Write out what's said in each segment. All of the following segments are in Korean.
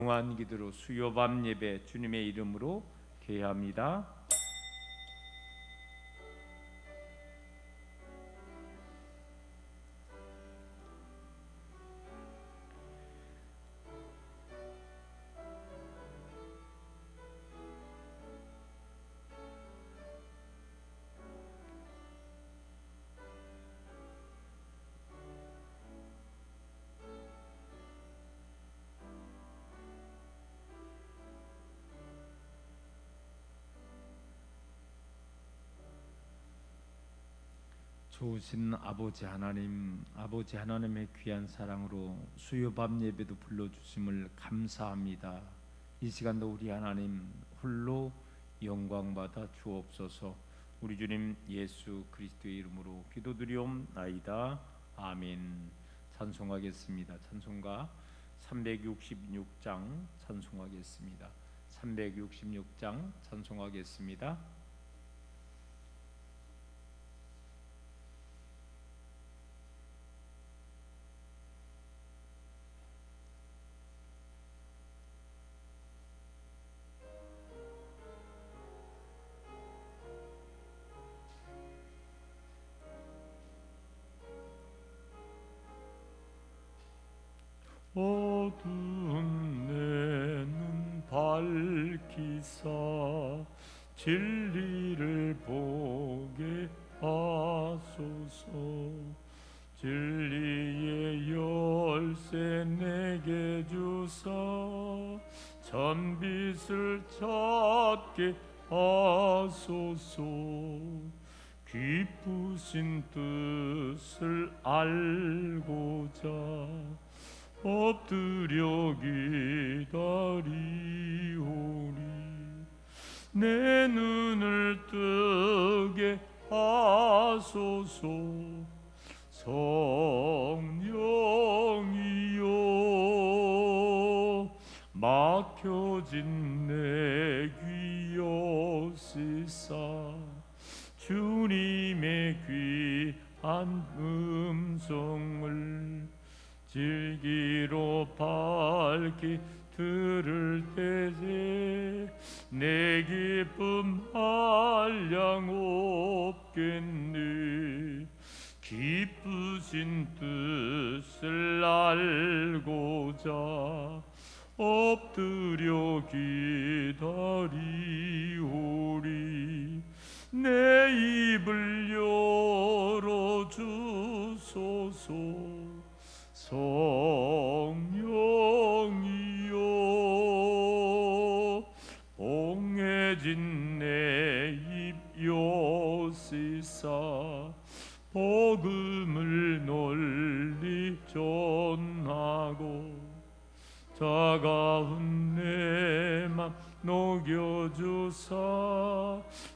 동안 기도로 수요 밤 예배 주님의 이름으로 개합니다. 좋으신 아버지 하나님, 아버지 하나님의 귀한 사랑으로 수요 밤 예배도 불러주심을 감사합니다. 이 시간도 우리 하나님 홀로 영광받아 주옵소서. 우리 주님 예수 그리스도의 이름으로 기도드리옵나이다. 아멘. 찬송하겠습니다. 찬송가 366장 찬송하겠습니다. 366장 찬송하겠습니다. 어두운 내 눈 밝히사 진리를 보게 하소서. 진리의 열쇠 내게 주사 참빛을 찾게 하소서. 기쁘신 뜻을 알고자 엎드려 기다리오리. 내 눈을 뜨게 하소서. 성령이여 막혀진 내 귀 여시사 주님의 귀한 음성을 질기로 밝히 들을 때에 내 기쁨 한량 없겠네. 기쁘신 뜻을 알고자 엎드려 기다리오리. 내 입을 열어 주소서. 성령이여 봉해진 내 입 여시사 복음을 널리 전하고 차가운 내 맘 녹여주사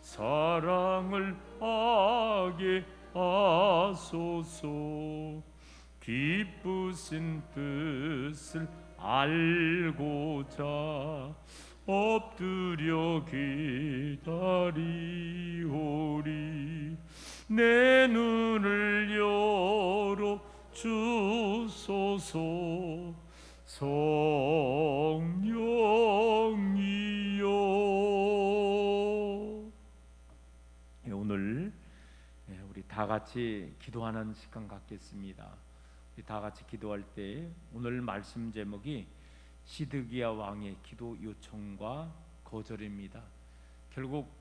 사랑을 하게 하소서. 기쁘신 뜻을 알고자 엎드려 기다리오리. 내 눈을 열어 주소서. 성령이여. 오늘 우리 다 같이 기도하는 시간 갖겠습니다. 우리 다 같이 기도할 때 오늘 말씀 제목이 시드기야 왕의 기도 요청과 거절입니다. 결국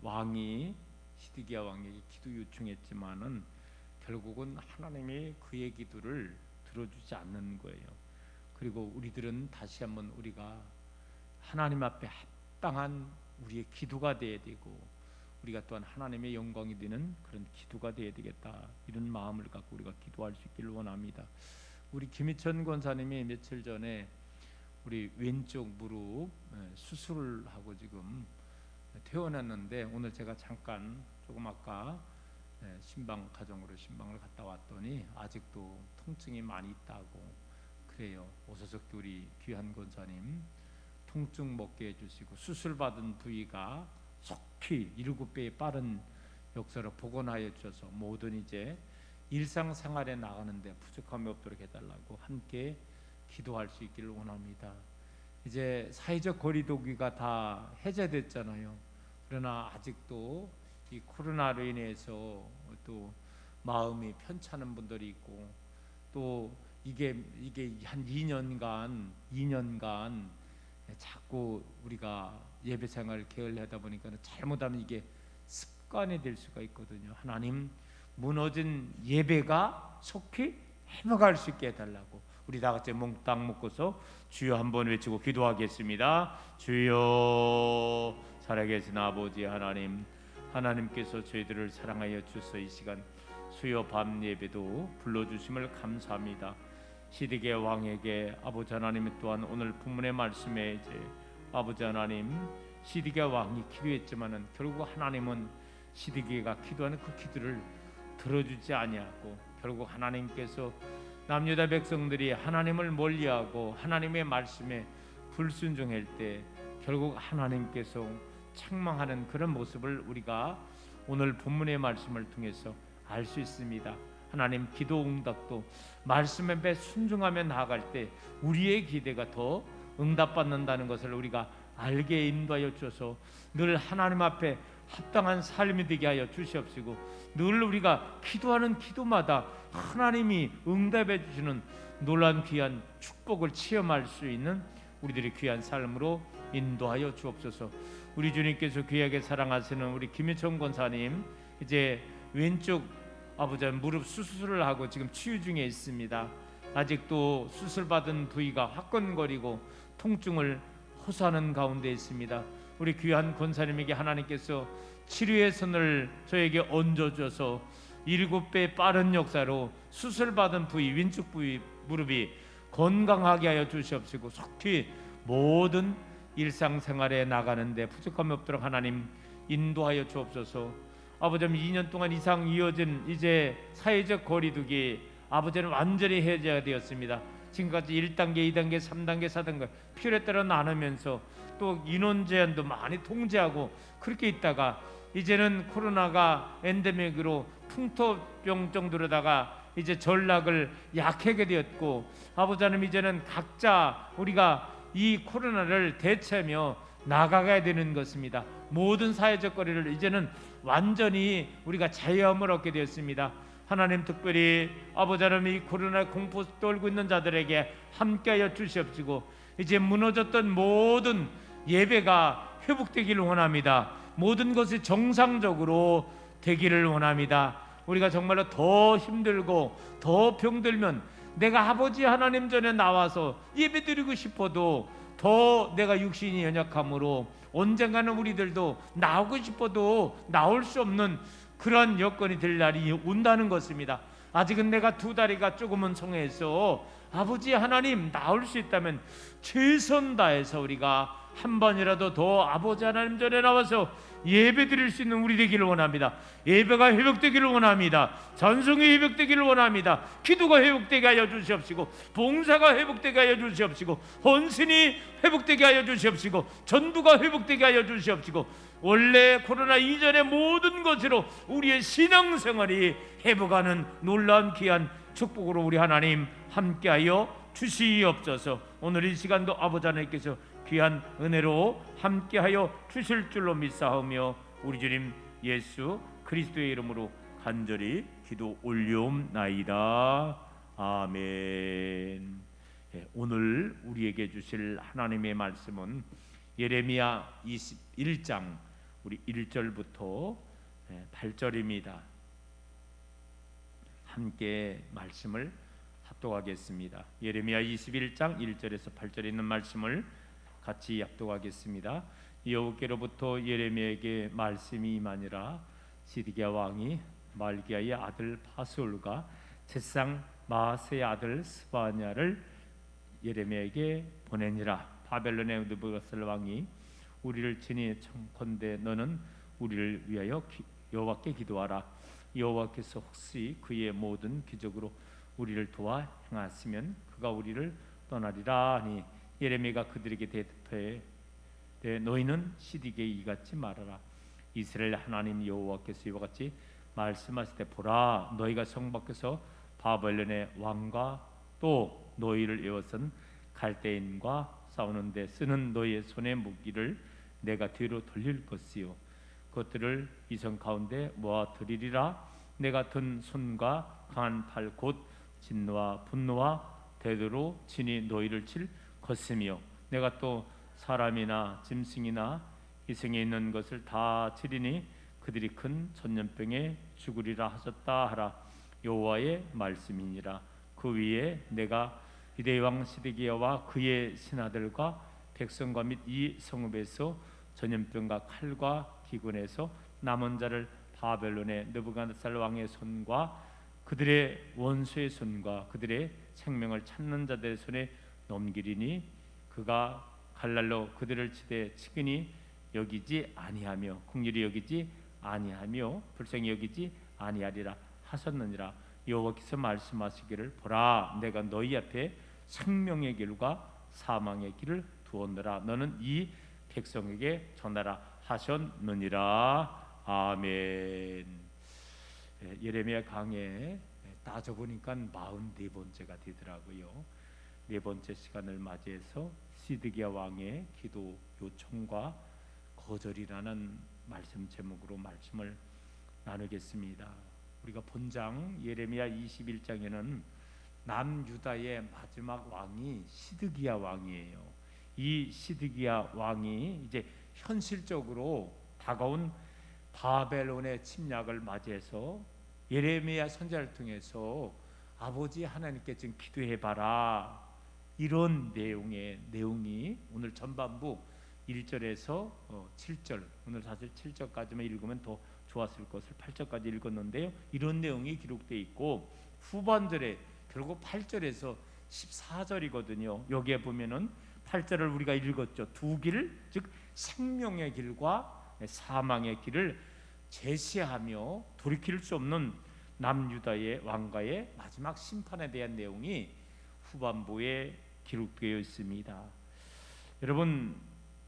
왕이 시드기야 왕에게 기도 요청했지만은 결국은 하나님이 그의 기도를 들어주지 않는 거예요. 그리고 우리들은 다시 한번 우리가 하나님 앞에 합당한 우리의 기도가 되어야 되고 우리가 또한 하나님의 영광이 되는 그런 기도가 되어야 되겠다, 이런 마음을 갖고 우리가 기도할 수 있기를 원합니다. 우리 김희천 권사님이 며칠 전에 우리 왼쪽 무릎 수술을 하고 지금 퇴원했는데 오늘 제가 잠깐 조금 아까 신방 가정으로 신방을 갔다 왔더니 아직도 통증이 많이 있다고 그래요. 오서석기 우리 귀한 권사님 통증 먹게 해주시고 수술받은 부위가 속히 7배의 빠른 역사로 복원하여 주셔서 모든 이제 일상생활에 나가는데 부족함이 없도록 해달라고 함께 기도할 수 있기를 원합니다. 이제 사회적 거리두기가 다 해제됐잖아요. 그러나 아직도 이 코로나로 인해서 또 마음이 편찮은 분들이 있고, 또 이게 한 2년간 자꾸 우리가 예배 생활을 게을리하다 보니까 잘못하면 이게 습관이 될 수가 있거든요. 하나님, 무너진 예배가 속히 회복할 수 있게 해달라고 우리 다 같이 몽땅 묶어서 주여 한번 외치고 기도하겠습니다. 주여, 살아계신 아버지 하나님, 하나님께서 저희들을 사랑하여 주셔서 이 시간 수요 밤 예배도 불러주심을 감사합니다. 시드기의 왕에게 아버지 하나님 또한 오늘 본문의 말씀에 이제 아버지 하나님, 시드기의 왕이 기도했지만은 결국 하나님은 시드기가 기도하는 그 기도를 들어주지 아니하고, 결국 하나님께서 남유다 백성들이 하나님을 멀리하고 하나님의 말씀에 불순종할 때 결국 하나님께서 책망하는 그런 모습을 우리가 오늘 본문의 말씀을 통해서 알 수 있습니다. 하나님, 기도 응답도 말씀에 순종하며 나아갈 때 우리의 기대가 더 응답받는다는 것을 우리가 알게 인도하여 주셔서 늘 하나님 앞에 합당한 삶이 되게 하여 주시옵시고, 늘 우리가 기도하는 기도마다 하나님이 응답해 주시는 놀라운 귀한 축복을 체험할 수 있는 우리들의 귀한 삶으로 인도하여 주옵소서. 우리 주님께서 귀하게 사랑하시는 우리 김희청 권사님, 이제 왼쪽 아버지 무릎 수술을 하고 지금 치유 중에 있습니다. 아직도 수술받은 부위가 화끈거리고 통증을 호소하는 가운데 있습니다. 우리 귀한 권사님에게 하나님께서 치료의 손을 저에게 얹어줘서 7배 빠른 역사로 수술받은 부위, 왼쪽 부위 무릎이 건강하게 하여 주시옵시고, 속히 모든 일상생활에 나가는데 부족함이 없도록 하나님 인도하여 주옵소서. 아버지는 2년 동안 이상 이어진 이제 사회적 거리두기, 아버지는 완전히 해제가 되었습니다. 지금까지 1단계, 2단계, 3단계, 4단계 필요에 따라 나누면서 또 인원 제한도 많이 통제하고 그렇게 있다가 이제는 코로나가 엔데믹으로 풍토병 정도로다가 이제 전락을 약하게 되었고, 아버지 하나님 이제는 각자 우리가 이 코로나를 대처하며 나가가야 되는 것입니다. 모든 사회적 거리를 이제는 완전히 우리가 자유함을 얻게 되었습니다. 하나님, 특별히 아버지 하나님 이 코로나 공포 떨고 있는 자들에게 함께하여 주시옵시고, 이제 무너졌던 모든 예배가 회복되기를 원합니다. 모든 것이 정상적으로 되기를 원합니다. 우리가 정말로 더 힘들고 더 병들면 내가 아버지 하나님 전에 나와서 예배드리고 싶어도 더 내가 육신이 연약함으로 언젠가는 우리들도 나오고 싶어도 나올 수 없는 그런 여건이 될 날이 온다는 것입니다. 아직은 내가 두 다리가 조금은 성해서 아버지 하나님 나올 수 있다면 최선 다해서 우리가 한 번이라도 더 아버지 하나님 전에 나와서 예배 드릴 수 있는 우리 되기를 원합니다. 예배가 회복되기를 원합니다. 전성이 회복되기를 원합니다. 기도가 회복되게 하여 주시옵시고, 봉사가 회복되게 하여 주시옵시고, 헌신이 회복되게 하여 주시옵시고, 전도가 회복되게 하여 주시옵시고, 원래 코로나 이전의 모든 것으로 우리의 신앙생활이 회복하는 놀라운 귀한 축복으로 우리 하나님 함께하여 주시옵소서. 오늘 이 시간도 아버지 하나님께서 귀한 은혜로 함께하여 주실 줄로 믿사오며 우리 주님 예수 그리스도의 이름으로 간절히 기도 올리옵나이다. 아멘. 오늘 우리에게 주실 하나님의 말씀은 예레미야 21장 우리 1절부터 8절입니다. 함께 말씀을 합독하겠습니다. 예레미야 21장 1절에서 8절에 있는 말씀을 같이 합독하겠습니다. 여호와께로부터 예레미야에게 말씀이 임하니라. 시드기야 왕이 말기야의 아들 바술과 셋상 마아스의 아들 스바냐를 예레미야에게 보내니라. 바벨론의 느부갓네살 왕이 우리를 친히 청컨대 너는 우리를 위하여 여호와께 기도하라. 여호와께서 혹시 그의 모든 기적으로 우리를 도와 행하시면 그가 우리를 떠나리라 하니, 예레미야가 그들에게 대답해 너희는 시드기야에 이같이 말하라. 이스라엘 하나님 여호와께서 이와 같이 말씀하시되 보라, 너희가 성 밖에서 바벨론의 왕과 또 너희를 에워선 갈대인과 싸우는데 쓰는 너의 손의 무기를 내가 뒤로 돌릴 것이요 그것들을 이 성 가운데 모아 드리리라. 내가 든 손과 강한 팔 곧 진노와 분노와 대도로 친히 너희를 칠 것이며 내가 또 사람이나 짐승이나 이생에 있는 것을 다 치리니 그들이 큰 전염병에 죽으리라 하셨다 하라. 여호와의 말씀이니라. 그 위에 내가 유대 왕 시드기야와 그의 신하들과 백성과 및 이 성읍에서 전염병과 칼과 기근에서 남은 자를 바벨론의 느부갓네살 왕의 손과 그들의 원수의 손과 그들의 생명을 찾는 자들의 손에 넘기리니 그가 갈날로 그들을 치되 치근히 여기지 아니하며 긍휼히 여기지 아니하며 불쌍히 여기지 아니하리라 하셨느니라. 여호와께서 말씀하시기를 보라 내가 너희 앞에 생명의 길과 사망의 길을 두었노라. 너는 이 백성에게 전하라 하셨느니라. 아멘. 예레미야 강해 따져보니까 44번째가 되더라고요. 네 번째 시간을 맞이해서 시드기야 왕의 기도 요청과 거절이라는 말씀 제목으로 말씀을 나누겠습니다. 우리가 본장 예레미야 21장에는 남유다의 마지막 왕이 시드기야 왕이에요. 이 시드기야 왕이 이제 현실적으로 다가온 바벨론의 침략을 맞이해서 예레미야 선지자를 통해서 아버지 하나님께 좀 기도해봐라 이런 내용이 오늘 전반부 1절에서 7절 오늘 사실 7절까지만 읽으면 더 좋았을 것을 8절까지 읽었는데요. 이런 내용이 기록되어 있고 후반절에 결국 8절에서 14절이거든요. 여기에 보면은 8절을 우리가 읽었죠. 두 길, 즉 생명의 길과 사망의 길을 제시하며 돌이킬 수 없는 남유다의 왕가의 마지막 심판에 대한 내용이 후반부에 기록되어 있습니다. 여러분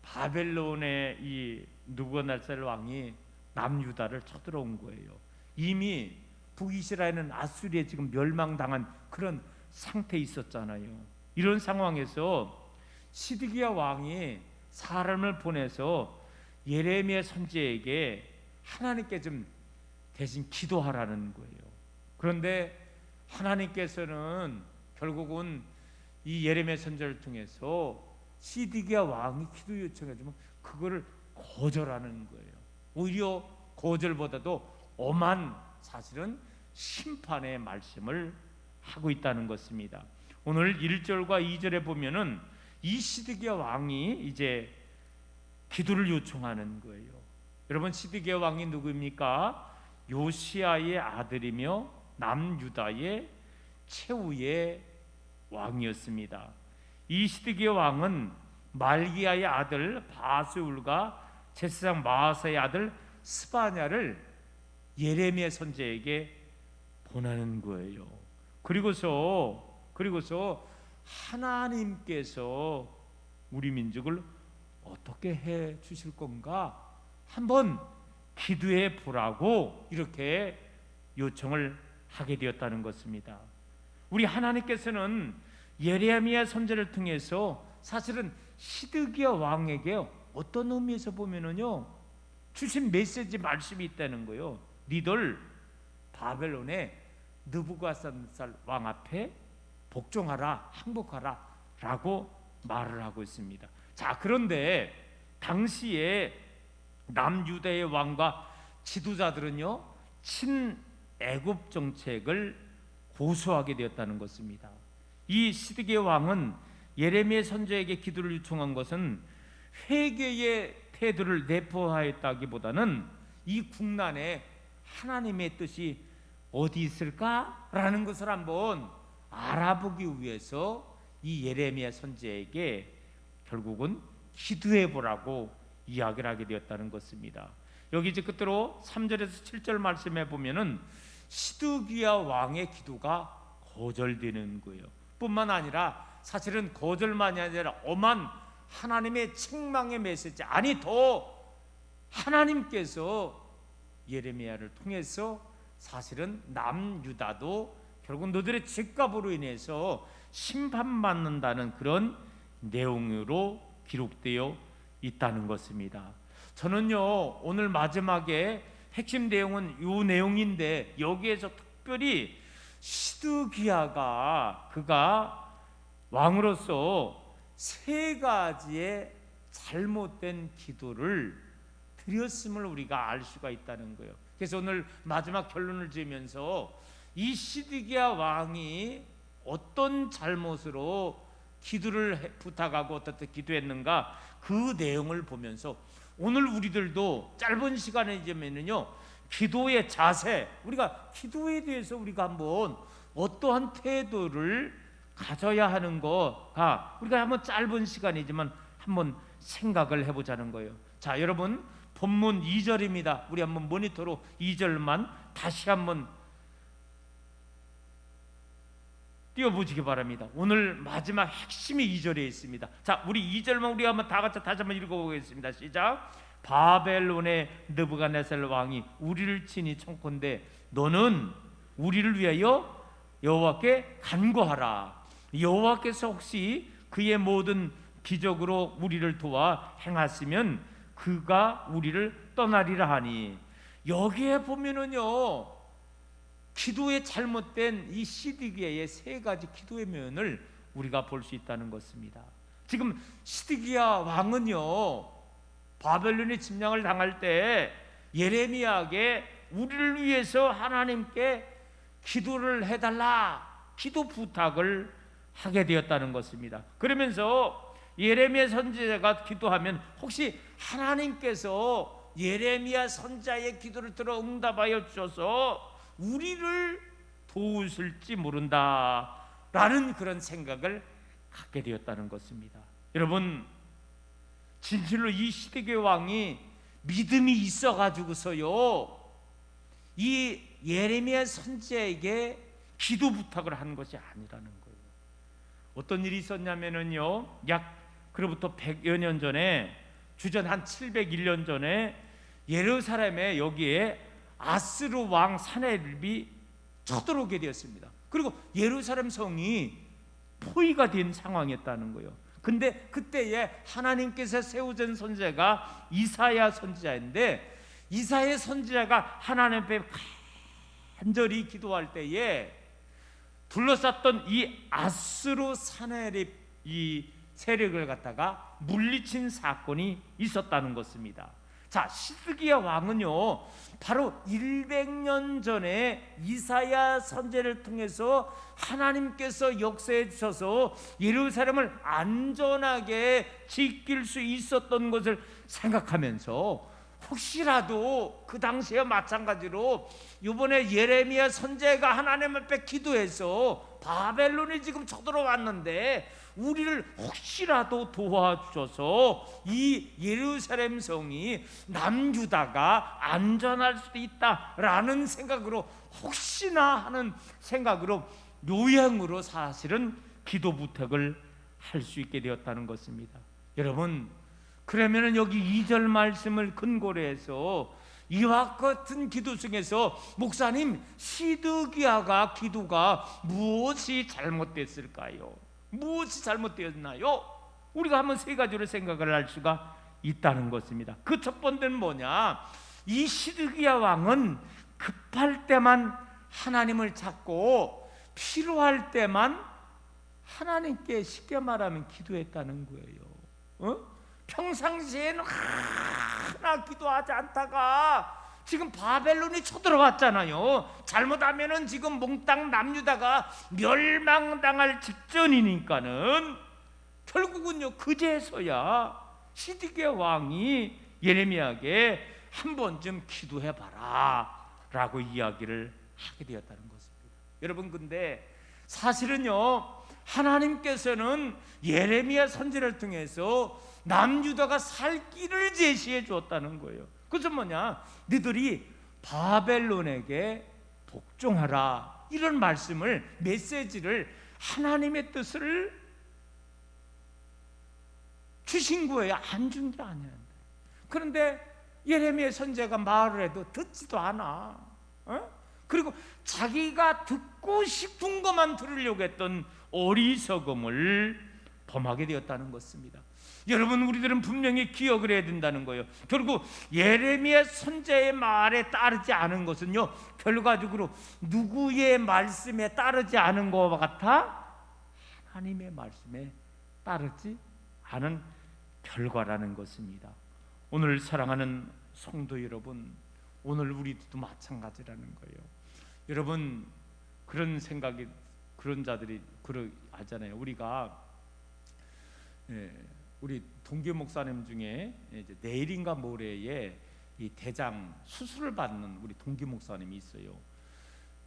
바벨론의 이 느부갓네살 왕이 남유다를 쳐들어온 거예요. 이미 북이스라엘은 아수리에 지금 멸망당한 그런 상태에 있었잖아요. 이런 상황에서 시드기야 왕이 사람을 보내서 예레미야 선지자에게 하나님께 좀 대신 기도하라는 거예요. 그런데 하나님께서는 결국은 이 예레미야 선지자를 통해서 시드기야 왕이 기도 요청해주면 그거를 거절하는 거예요. 오히려 거절보다도 엄한 사실은 심판의 말씀을 하고 있다는 것입니다. 오늘 1절과 2절에 보면은 이 시드기야 왕이 이제 기도를 요청하는 거예요. 여러분 시드기야 왕이 누구입니까? 요시야의 아들이며 남유다의 최후의 왕이었습니다. 이 시드기야 왕은 말기야의 아들 바스울과 제사장 마아사의 아들 스바냐를 예레미야 선지자에게 보내는 거예요. 그리고서 하나님께서 우리 민족을 어떻게 해 주실 건가 한번 기도해 보라고 이렇게 요청을 하게 되었다는 것입니다. 우리 하나님께서는 예레미야 선지자를 통해서 사실은 시드기야 왕에게 어떤 의미에서 보면은요 주신 메시지 말씀이 있다는 거예요. 니들 바벨론의 느부갓네살 왕 앞에 복종하라, 항복하라 라고 말을 하고 있습니다. 자, 그런데 당시에 남유다의 왕과 지도자들은요 친애굽 정책을 고수하게 되었다는 것입니다. 이 시드기야 왕은 예레미야 선지자에게 기도를 요청한 것은 회개의 태도를 내포하였다기보다는 이 국난에 하나님의 뜻이 어디 있을까라는 것을 한번 알아보기 위해서 이 예레미야 선지자에게 결국은 기도해 보라고 이야기를 하게 되었다는 것입니다. 여기 이제 끝으로 3절에서 7절 말씀해 보면은 시드기야 왕의 기도가 거절되는 거예요. 뿐만 아니라 사실은 거절만이 아니라 엄한 하나님의 책망의 메시지, 아니 더 하나님께서 예레미야를 통해서 사실은 남유다도 결국 너들의 죄값으로 인해서 심판받는다는 그런 내용으로 기록되어 있다는 것입니다. 저는요, 오늘 마지막에 핵심 내용은 이 내용인데, 여기에서 특별히 시드기야가 그가 왕으로서 세 가지의 잘못된 기도를 드렸음을 우리가 알 수가 있다는 거예요. 그래서 오늘 마지막 결론을 지으면서 이 시드기야 왕이 어떤 잘못으로 기도를 부탁하고 어떻게 기도했는가, 그 내용을 보면서 오늘 우리들도 짧은 시간이지만요, 기도의 자세, 우리가 기도에 대해서 우리가 한번 어떠한 태도를 가져야 하는 거가 우리가 한번 짧은 시간이지만 한번 생각을 해보자는 거예요. 자, 여러분, 본문 2절입니다. 우리 한번 모니터로 2절만 다시 한번 띄워보시기 바랍니다. 오늘 마지막 핵심이 2절에 있습니다. 자, 우리 2절만 우리 한번 다 같이 다시 한번 읽어보겠습니다. 시작. 바벨론의 느부갓네살 왕이 우리를 친히 청컨대 너는 우리를 위하여 여호와께 간구하라. 여호와께서 혹시 그의 모든 기적으로 우리를 도와 행하시면 그가 우리를 떠나리라 하니, 여기에 보면은요, 기도의 잘못된 이 시드기야의 세 가지 기도의 면을 우리가 볼 수 있다는 것입니다. 지금 시드기야 왕은요, 바벨론의 침략을 당할 때 예레미야에게 우리를 위해서 하나님께 기도를 해달라, 기도 부탁을 하게 되었다는 것입니다. 그러면서 예레미야 선지자가 기도하면 혹시 하나님께서 예레미야 선지자의 기도를 들어 응답하여 주셔서 우리를 도우실지 모른다라는 그런 생각을 갖게 되었다는 것입니다. 여러분, 진실로 이 시드기야 왕이 믿음이 있어가지고서요, 이 예레미야 선지자에게 기도 부탁을 한 것이 아니라는 거예요. 어떤 일이 있었냐면은요, 약 그로부터 100여 년 전에, 주전 한 701년 전에 예루살렘에 여기에 아스루 왕 사네립이 쳐들어오게 되었습니다. 그리고 예루살렘 성이 포위가 된 상황이었다는 거예요. 근데 그때에 하나님께서 세우신 선지자가 이사야 선지자인데, 이사야 선지자가 하나님 앞에 간절히 기도할 때에 둘러쌌던 이 아스루 사네립 이 세력을 갖다가 물리친 사건이 있었다는 것입니다. 자, 시드기야 왕은요, 바로 100년 전에 이사야 선지자를 통해서 하나님께서 역사해 주셔서 예루살렘을 안전하게 지킬 수 있었던 것을 생각하면서, 혹시라도 그 당시에 마찬가지로 이번에 예레미야 선지자가 하나님 앞에 기도해서 바벨론이 지금 쳐들어왔는데 우리를 혹시라도 도와주셔서 이 예루살렘 성이 남유다가 안전할 수도 있다라는 생각으로, 혹시나 하는 생각으로 요양으로 사실은 기도 부탁을 할 수 있게 되었다는 것입니다. 여러분, 그러면은 여기 2절 말씀을 근거로 해서 이와 같은 기도 중에서 목사님, 시드기야가 기도가 무엇이 잘못됐을까요? 무엇이 잘못되었나요? 우리가 한번 세 가지로 생각을 할 수가 있다는 것입니다. 그 첫 번째는 뭐냐? 이 시드기야 왕은 급할 때만 하나님을 찾고 필요할 때만 하나님께 쉽게 말하면 기도했다는 거예요. 평상시에는 하나 기도하지 않다가 지금 바벨론이 쳐들어왔잖아요. 잘못하면은 지금 몽땅 남유다가 멸망당할 직전이니까는 결국은요, 그제서야 시드기야 왕이 예레미야에게 한 번쯤 기도해봐라 라고 이야기를 하게 되었다는 것입니다. 여러분, 근데 사실은요, 하나님께서는 예레미야 선지자를 통해서 남유다가 살 길을 제시해 주었다는 거예요. 그것은 뭐냐? 너희들이 바벨론에게 복종하라, 이런 말씀을, 메시지를, 하나님의 뜻을 주신 거예요. 안 준 게 아니야. 그런데 예레미야 선지자가 말을 해도 듣지도 않아. 그리고 자기가 듣고 싶은 것만 들으려고 했던 어리석음을 범하게 되었다는 것입니다. 여러분, 우리들은 분명히 기억을 해야 된다는 거예요. 결국 예레미야 선지자의 말에 따르지 않은 것은요, 결과적으로 누구의 말씀에 따르지 않은 것과 같아? 하나님의 말씀에 따르지 않은 결과라는 것입니다. 오늘 사랑하는 성도 여러분, 오늘 우리도 마찬가지라는 거예요. 여러분, 그런 생각이, 그런 자들이 하잖아요. 우리가 우리 동교 목사님 중에 이제 내일인가 모레에 이 대장 수술을 받는 우리 동교 목사님이 있어요.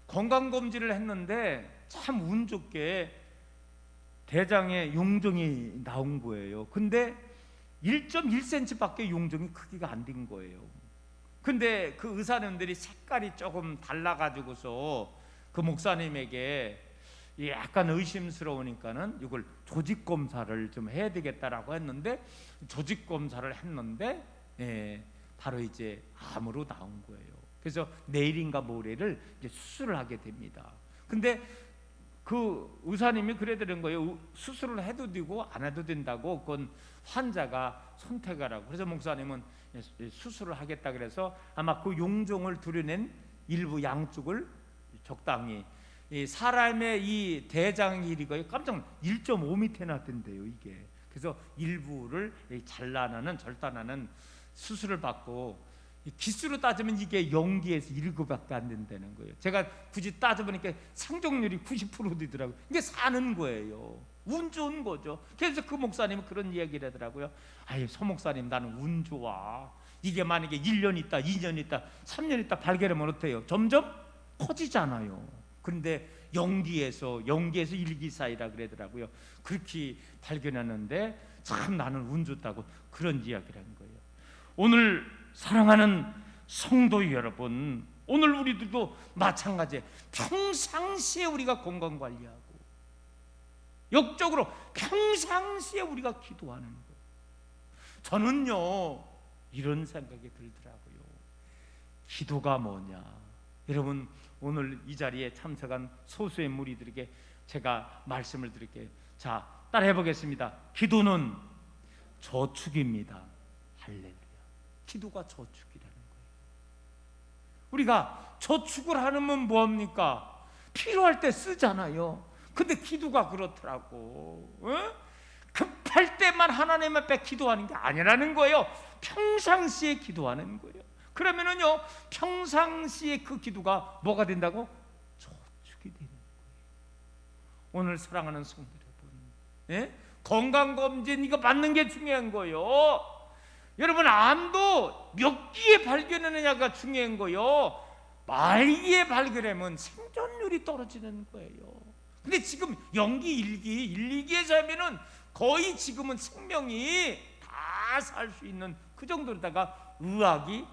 건강 검진을 했는데 참 운 좋게 대장에 용종이 나온 거예요. 근데 1.1cm밖에 용종이 크기가 안 된 거예요. 근데 그 의사님들이 색깔이 조금 달라가지고서 그 목사님에게 약간 의심스러우니까는 이걸 조직 검사를 좀 해야 되겠다라고 했는데, 조직 검사를 했는데 바로 이제 암으로 나온 거예요. 그래서 내일인가 모레를 이제 수술을 하게 됩니다. 근데 그 의사님이 그래 되는 거예요. 수술을 해도 되고 안 해도 된다고, 그건 환자가 선택하라고. 그래서 목사님은 수술을 하겠다 그래서 아마 그 용종을 두려낸 일부 양쪽을 적당히, 사람의 이 대장 길이가 깜짝 1.5m나 된대요 이게. 그래서 일부를 잘라내는, 절단하는 수술을 받고, 기수로 따지면 이게 0기에서 1구밖에 안 된다는 거예요. 제가 굳이 따져보니까 상종률이 90% 되더라고요. 이게 사는 거예요. 운 좋은 거죠. 그래서 그 목사님은 그런 이야기를 하더라고요. 아이, 서 목사님, 나는 운 좋아. 이게 만약에 1년 있다, 2년 있다, 3년 있다 발견하면 어때요? 점점 커지잖아요. 그런데 0기에서 1기 사이라 그러더라고요. 그렇게 발견하는데 참 나는 운 좋다고 그런 이야기를 한 거예요. 오늘 사랑하는 성도 여러분, 오늘 우리들도 마찬가지예요. 평상시에 우리가 건강관리하고 역적으로 평상시에 우리가 기도하는 거예요. 저는요 이런 생각이 들더라고요. 기도가 뭐냐? 여러분, 오늘 이 자리에 참석한 소수의 무리들에게 제가 말씀을 드릴게요. 자, 따라해 보겠습니다. 기도는 저축입니다. 할렐루야. 기도가 저축이라는 거예요. 우리가 저축을 하면 뭐합니까? 필요할 때 쓰잖아요. 근데 기도가 그렇더라고. 급할 때만 하나님 앞에 기도하는 게 아니라는 거예요. 평상시에 기도하는 거예요. 그러면은요, 평상시에 그 기도가 뭐가 된다고? 저축이 되는 거예요. 오늘 사랑하는 성도 여러분, 건강검진 이거 받는 게 중요한 거예요. 여러분, 암도 몇 기에 발견하느냐가 중요한 거예요. 말기에 발견하면 생존율이 떨어지는 거예요. 근데 지금 0기, 1기, 1, 2기에 살면은 거의 지금은 생명이 다 살 수 있는 그 정도로다가 의학이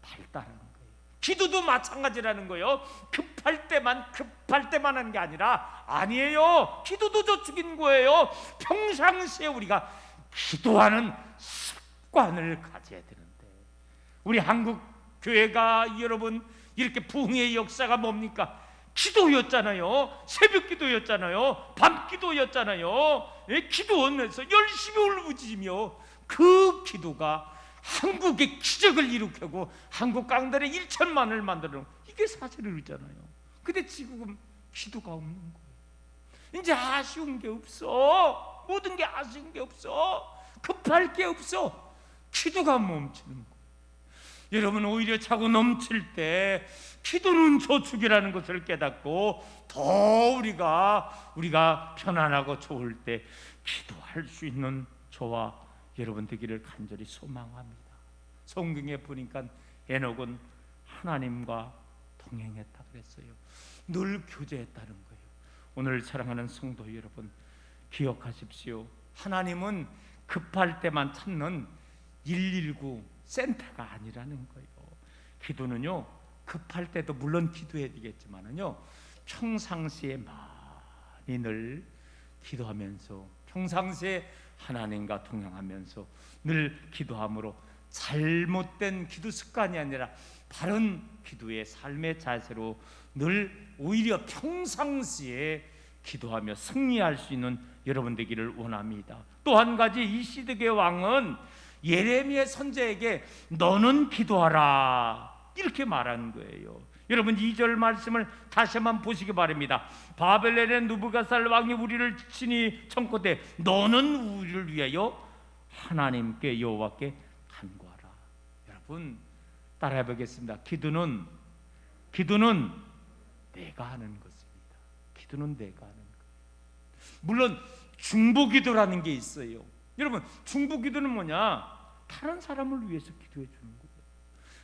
발달하는 거예요. 기도도 마찬가지라는 거예요. 급할 때만 하는 게 아니에요. 기도도 저축인 거예요. 평상시에 우리가 기도하는 습관을 가져야 되는데, 우리 한국 교회가 여러분 이렇게 부흥의 역사가 뭡니까? 기도였잖아요. 새벽 기도였잖아요. 밤 기도였잖아요. 기도하면서 열심히 울부짖으며 그 기도가 한국의 기적을 일으키고 한국 강단에 1천만을 만드는, 이게 사실이잖아요. 근데 지금 기도가 없는 거예요. 이제 아쉬운 게 없어. 모든 게 아쉬운 게 없어. 급할 게 없어. 기도가 멈추는 거예요. 여러분, 오히려 차고 넘칠 때 기도는 저축이라는 것을 깨닫고 더 우리가 편안하고 좋을 때 기도할 수 있는 저와 여러분 되기를 간절히 소망합니다. 성경에 보니까 에녹은 하나님과 동행했다 그랬어요. 늘 교제했다는 거예요. 오늘 사랑하는 성도 여러분, 기억하십시오. 하나님은 급할 때만 찾는 119 센터가 아니라는 거예요. 기도는요, 급할 때도 물론 기도해야 되겠지만은요, 평상시에 많이 늘 기도하면서, 평상시에 하나님과 동행하면서 늘 기도함으로 잘못된 기도 습관이 아니라 바른 기도의 삶의 자세로 늘 오히려 평상시에 기도하며 승리할 수 있는 여러분 되기를 원합니다. 또 한 가지, 이 시드기야 왕은 예레미야 선지자에게 너는 기도하라 이렇게 말한 거예요. 여러분 2절 말씀을 다시 한번 보시기 바랍니다. 바벨론의 느부갓살 왕이 우리를 친히 청컨대 너는 우리를 위하여 하나님께 여호와께 간구하라. 여러분 따라해 보겠습니다. 기도는 내가 하는 것입니다. 기도는 내가 하는 것. 물론 중보기도라는 게 있어요. 여러분 중보기도는 뭐냐? 다른 사람을 위해서 기도해 주는 거예요.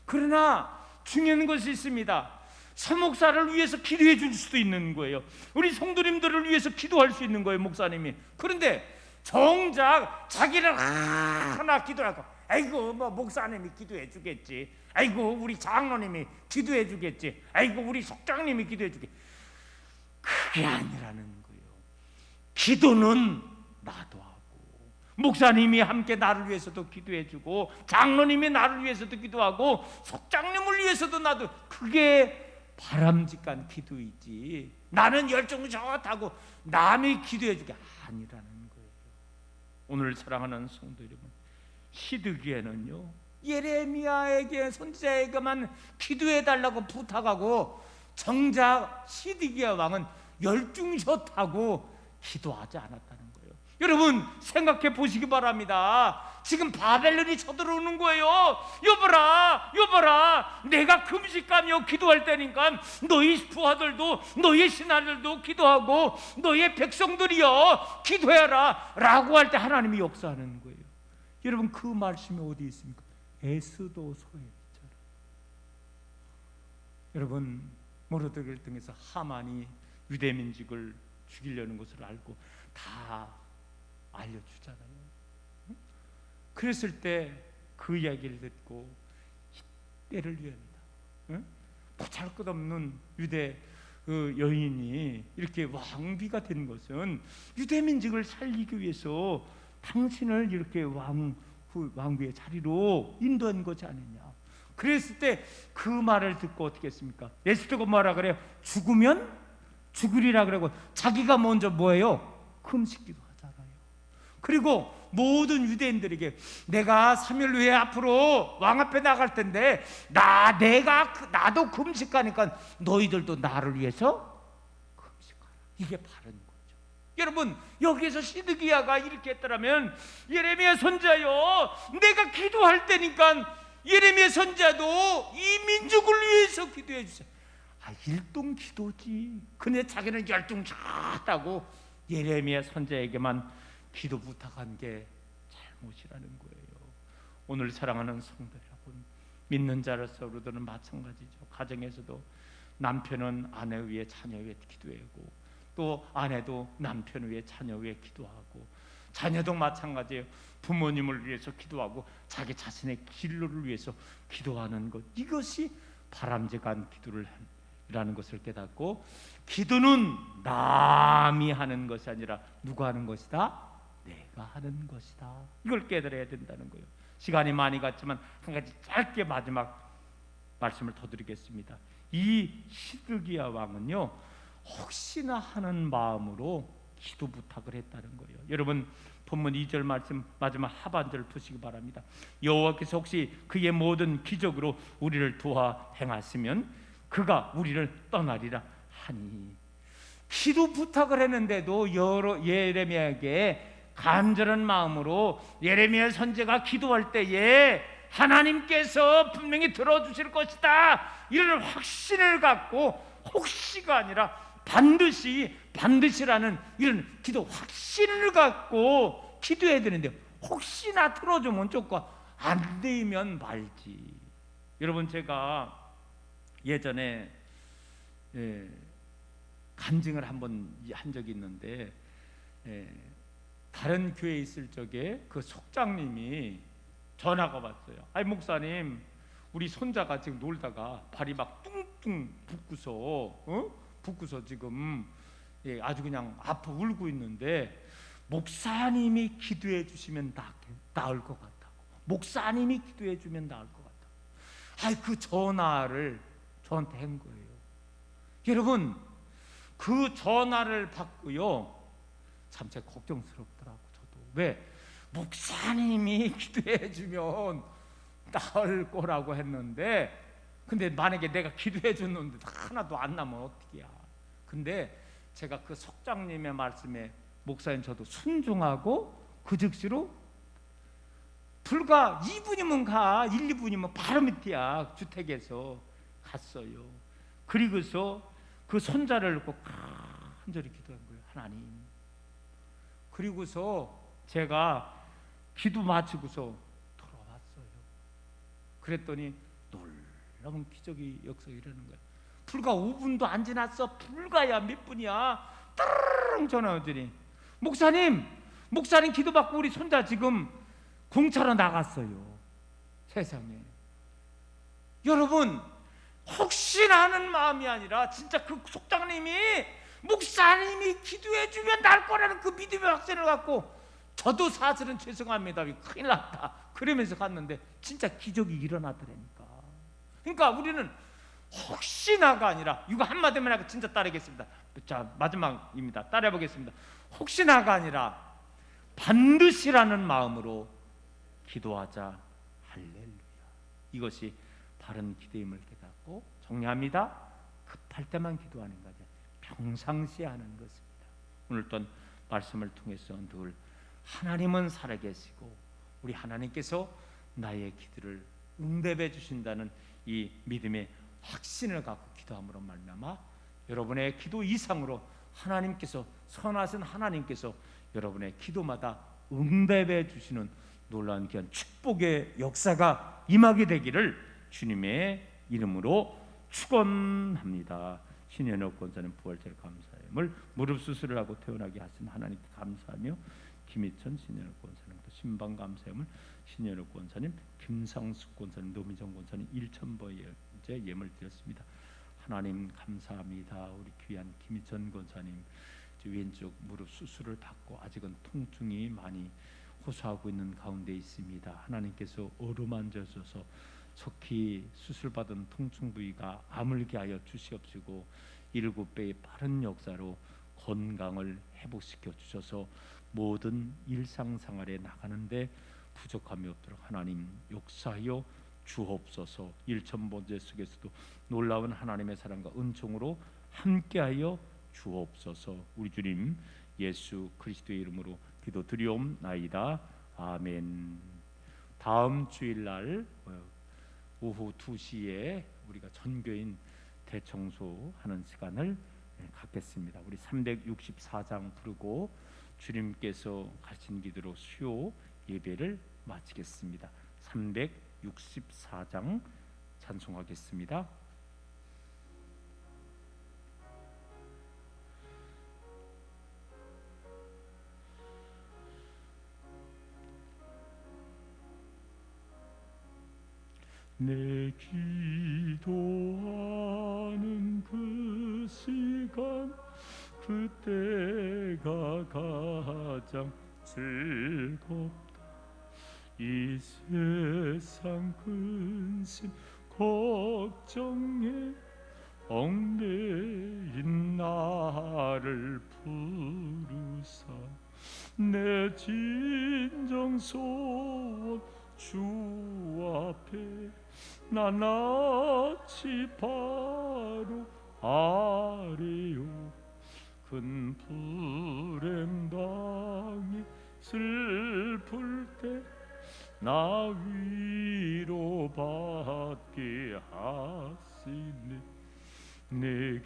그러나 중요한 것이 있습니다. 서목사를 위해서 기도해 줄 수도 있는 거예요. 우리 성도님들을 위해서 기도할 수 있는 거예요, 목사님이. 그런데 정작 자기를 하나 기도하고, 아이고 뭐 목사님이 기도해 주겠지, 아이고 우리 장로님이 기도해 주겠지, 아이고 우리 속장님이 기도해 주겠지. 그게 아니라는 거예요. 기도는 나도 하고, 목사님이 함께 나를 위해서도 기도해 주고, 장로님이 나를 위해서도 기도하고, 속장님을 위해서도 나도, 그게 바람직한 기도이지 나는 열정 좋다고 남이 기도해 주게 아니라는 거예요. 오늘 사랑하는 성도 여러분, 시드기야는요 예레미야에게 선지자에게만 기도해 달라고 부탁하고, 정작 시드기야 왕은 열중 좋다고 기도하지 않았다는 거예요. 여러분 생각해 보시기 바랍니다. 지금 바벨론이 쳐들어오는 거예요. 여봐라, 내가 금식하며 기도할 때니까 너희 부하들도 너희 신하들도 기도하고 너희 백성들이여 기도해라 라고 할 때 하나님이 역사하는 거예요. 여러분 그 말씀이 어디 있습니까? 에스더서에 있잖아요. 여러분 모르드게를 통해서 하만이 유대민족을 죽이려는 것을 알고 다 알려주잖아요. 그랬을 때 그 이야기를 듣고 때를 위한다, 보잘것없는 유대 여인이 이렇게 왕비가 된 것은 유대민족을 살리기 위해서 당신을 이렇게 왕비의 자리로 인도한 것이 아니냐. 그랬을 때 그 말을 듣고 어떻게 했습니까? 에스더가 뭐라 그래요? 죽으면 죽으리라 그러고 자기가 먼저 뭐예요? 금식기도 하잖아요. 그리고 모든 유대인들에게 내가 3일 후에 앞으로 왕 앞에 나갈 텐데 나도 금식하니까 너희들도 나를 위해서 금식하라. 이게 바른 거죠. 여러분 여기에서 시드기야가 이렇게 했더라면, 예레미야 선지자요 내가 기도할 때니까 예레미야 선지자도 이 민족을 위해서 기도해 주세요. 일동 기도지. 근데 자기는 열중 좋다고 예레미야 선지자에게만 기도 부탁한 게 잘못이라는 거예요. 오늘 사랑하는 성도 여러분, 믿는 자로서 우리들은 마찬가지죠. 가정에서도 남편은 아내 위해 자녀 위해 기도하고, 또 아내도 남편 위해 자녀 위해 기도하고, 자녀도 마찬가지예요. 부모님을 위해서 기도하고 자기 자신의 진로를 위해서 기도하는 것, 이것이 바람직한 기도라는 것을 깨닫고, 기도는 남이 하는 것이 아니라 누가 하는 것이다? 내가 하는 것이다. 이걸 깨달아야 된다는 거예요. 시간이 많이 갔지만 한 가지 짧게 마지막 말씀을 더 드리겠습니다. 이 시드기야 왕은요 혹시나 하는 마음으로 기도 부탁을 했다는 거예요. 여러분 본문 2절 말씀 마지막 하반절 보시기 바랍니다. 여호와께서 혹시 그의 모든 기적으로 우리를 도와 행하시면 그가 우리를 떠나리라 하니. 기도 부탁을 했는데도 예레미야에게 간절한 마음으로 예레미야 선지자가 기도할 때에 하나님께서 분명히 들어주실 것이다 이런 확신을 갖고, 혹시가 아니라 반드시라는 이런 기도 확신을 갖고 기도해야 되는데, 혹시나 들어주면 좋고 안 되면 말지. 여러분 제가 예전에 간증을 한번 한 적이 있는데, 다른 교회에 있을 적에 그 속장님이 전화가 왔어요. 아이 목사님, 우리 손자가 지금 놀다가 발이 막 뚱뚱 붓고서 지금 아주 그냥 아파 울고 있는데 목사님이 기도해 주시면 나을 것 같다고. 목사님이 기도해 주면 나을 것 같다고. 그 전화를 저한테 한 거예요. 여러분 그 전화를 받고요 참 제가 걱정스럽더라고. 저도 왜 목사님이 기도해 주면 나을 거라고 했는데, 근데 만약에 내가 기도해 줬는데 하나도 안 나면 어떡해야. 근데 제가 그 속장님의 말씀에 목사님 저도 순종하고 그 즉시로 불과 2분이면 가, 1, 2분이면 바로 밑이야. 주택에서 갔어요. 그리고서 그 손자를 놓고 간절히 기도한 거예요. 하나님. 그리고서 제가 기도 마치고서 돌아왔어요. 그랬더니 놀라운 기적이 역사에 일어나는 거예요. 불과 5분도 안 지났어. 불가야 몇 분이야. 따르릉 전화 오더니 목사님 기도받고 우리 손자 지금 공차로 나갔어요. 세상에. 여러분, 혹시나 하는 마음이 아니라 진짜 그 속장님이 목사님이 기도해 주면 날 거라는 그 믿음의 확신을 갖고, 저도 사실은 죄송합니다, 큰일 났다 그러면서 갔는데 진짜 기적이 일어나더라니까. 그러니까 우리는 혹시나가 아니라, 이거 한마디만 하고 진짜 따르겠습니다. 자, 마지막입니다. 따라해 보겠습니다. 혹시나가 아니라 반드시라는 마음으로 기도하자. 할렐루야. 이것이 바른 기도임을 깨닫고 정리합니다. 급할 때만 기도하는 것이 평상시에 하는 것입니다. 오늘 또 말씀을 통해서 늘 하나님은 살아계시고 우리 하나님께서 나의 기도를 응답해 주신다는 이 믿음의 확신을 갖고 기도함으로 말미암아 여러분의 기도 이상으로 하나님께서, 선하신 하나님께서 여러분의 기도마다 응답해 주시는 놀라운 귀한 축복의 역사가 임하게 되기를 주님의 이름으로 축원합니다. 신현옥 권사님 부활절 감사함을 무릎 수술을 하고 태어나게 하신 하나님께 감사하며, 김희천 신현옥 권사님 또 신방 감사함을 신현옥 권사님, 김상숙 권사님, 노미정 권사님 1,000번째 예물 드렸습니다. 하나님 감사합니다. 우리 귀한 김희천 권사님 왼쪽 무릎 수술을 받고 아직은 통증이 많이 호소하고 있는 가운데 있습니다. 하나님께서 어루만져셔서 속히 수술받은 통증 부위가 아물게 하여 주시옵시고 7배의 빠른 역사로 건강을 회복시켜 주셔서 모든 일상생활에 나가는데 부족함이 없도록 하나님 역사하여 주옵소서. 1,000번째 속에서도 놀라운 하나님의 사랑과 은총으로 함께하여 주옵소서. 우리 주님 예수 그리스도의 이름으로 기도드리옵나이다. 아멘. 다음 주일날 오후 2시에 우리가 전교인 대청소하는 시간을 갖겠습니다. 우리 364장 부르고 주님께서 가신 기도로 수요 예배를 마치겠습니다. 364장 찬송하겠습니다. 내 기도하는 그 시간, 그때가 가장 즐겁다. 이 세상 근심 걱정에 얽매인 나를 부르사 내 진정 소원 주 앞에 나나치 바로 아래요. 큰 불행 당해 슬플 때 나 위로받게 하시네. 내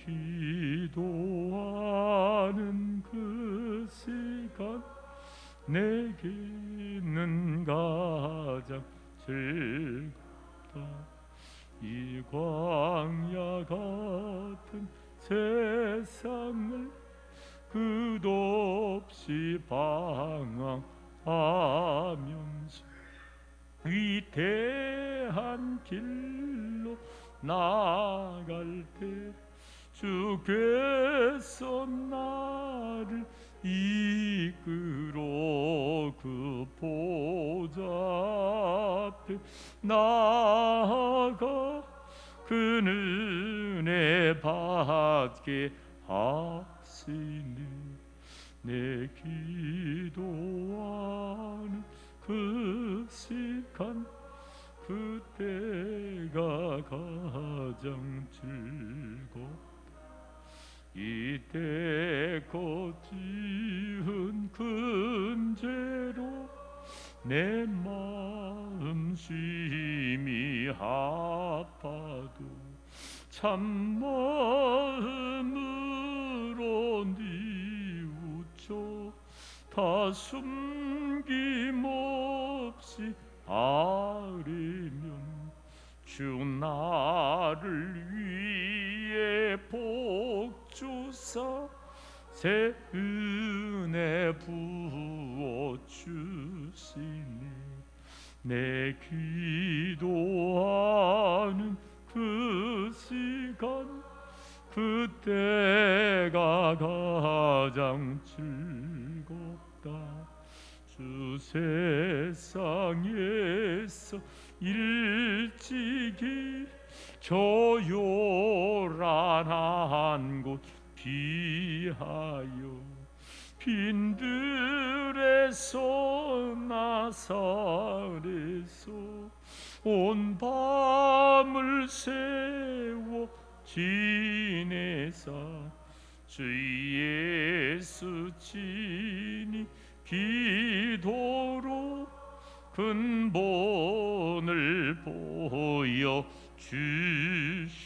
기도하는 그 시간 내게는 가장 즐겁다. 이 광야 같은 세상을 끝없이 방황하면서 위대한 길로 나갈 때 주께서 나를 이끌어 그 보좌 앞에 나아가 그 은혜 받게 하시네. 내 기도하는 그 시간 그때가 가장 즐겁다. 이때껏 지은 근죄로 내 마음 심히 아파도 참마음으로 뉘우쳐 다 숨김없이 아뢰면 주 나를 위해 복 주사 새 은혜 부어 주시니 내 기도하는 그 시간 그때가 가장 즐겁다. 주 세상에서 일찍이 저 요란한 곳 피하여 빈들에서 나사렛에서 온 밤을 새워 지내사 주 예수 친히 기도로 근본을 보여 주셨네.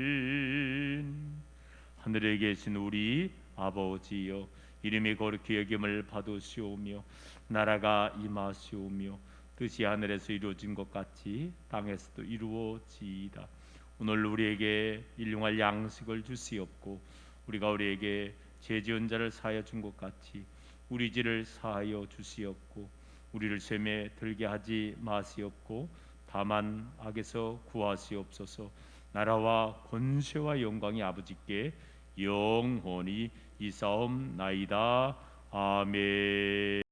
아멘. 하늘에 계신 우리 아버지여, 이름이 거룩히 여김을 받으시오며 나라가 임하시오며 뜻이 하늘에서 이루어진 것 같이 땅에서도 이루어지이다. 오늘 우리에게 일용할 양식을 주시옵고 우리가 우리에게 죄 지은 자를 사하여 준 것 같이 우리 죄를 사하여 주시옵고 우리를 시험에 들게 하지 마시옵고 다만 악에서 구하시옵소서. 나라와 권세와 영광이 아버지께 영원히 이사옵나이다. 아멘.